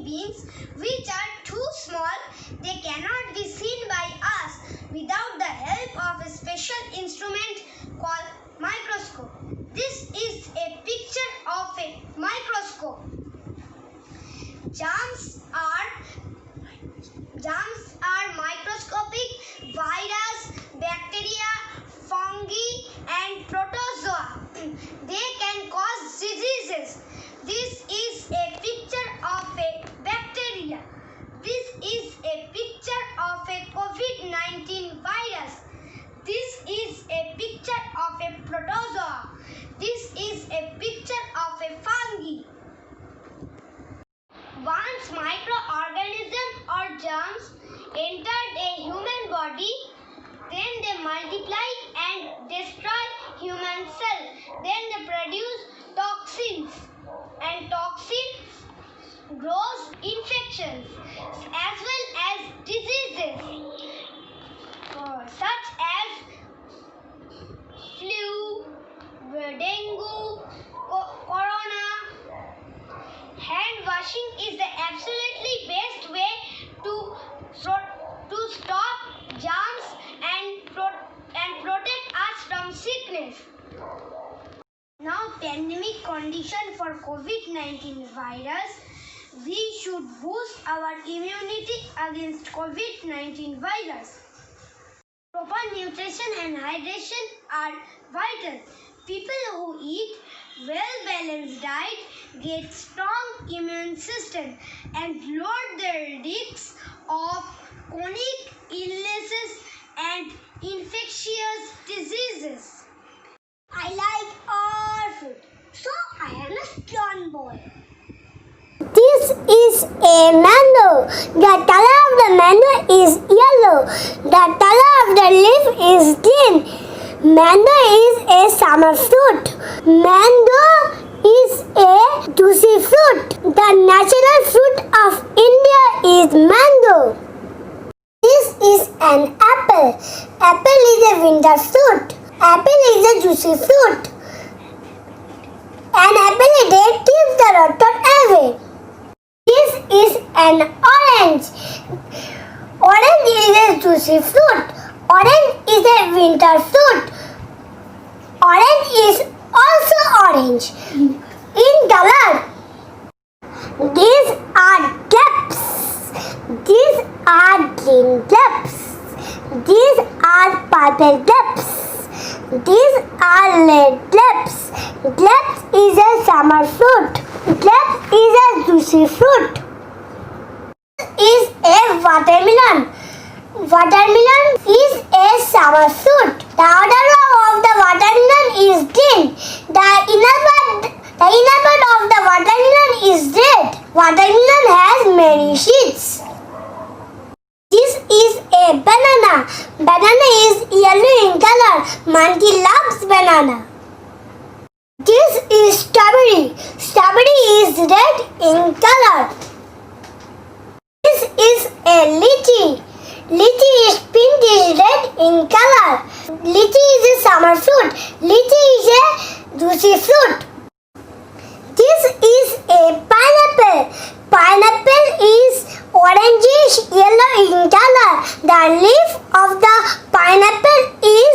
tiny beans which are too small. They cannot be seen by us without the help of a special instrument called microscope. This is a picture of a microscope. Germs are microscopic virus, bacteria, fungi and protozoa. They can cause diseases. This is a picture of a bacteria. This is a picture of a COVID-19 virus. This is a picture of a protozoa. This is a picture of a fungi. Once microorganisms or germs entered a human body, then they multiply and destroy human cells. Then they produce toxins, and toxins grows infections as well as diseases such as flu, dengue, corona. Hand washing is the absolutely best way to stop germs and protect us from sickness. Now, pandemic condition for COVID-19 virus, we should boost our immunity against COVID-19 virus. Proper nutrition and hydration are vital. People who eat well-balanced diet get strong immune system and lower their risks of chronic illnesses and infectious diseases. I like all fruit, so I am a strong boy. This is a mango. The color of the mango is yellow. The color of the leaf is green. Mango is a summer fruit. Mango is a juicy fruit. The national fruit of India is mango. This is an apple. Apple is a winter fruit. Apple is a juicy fruit. An apple a day keeps the rotten away. This is an orange. Orange is a juicy fruit. Orange is a winter fruit. Orange is also orange in color. These are grapes. These are green grapes. These are purple grapes. These are red grapes. Grapes is a summer fruit. Grapes is a juicy fruit. This is a watermelon. Watermelon is a summer fruit. The outer of the watermelon is green. The inner part of the watermelon is red. Watermelon has many seeds. This is a banana. Banana is yellow in color. Monkey loves banana. This is strawberry. Strawberry is red in color. This is a lychee. Lychee is pink is red in color. Lychee is a summer fruit. Lychee is a juicy fruit. This is a pineapple. Pineapple is orangish yellow in color. The leaf of the pineapple is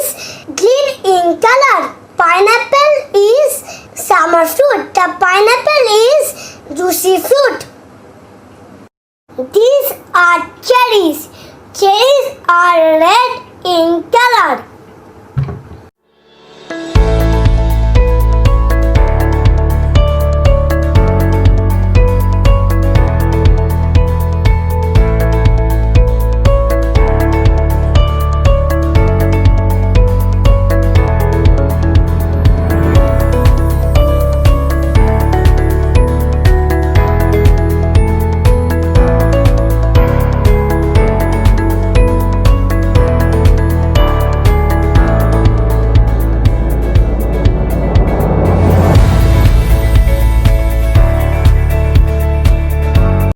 green in color. Pineapple is summer fruit. The pineapple is juicy fruit. These are cherries. Cherries are red in color.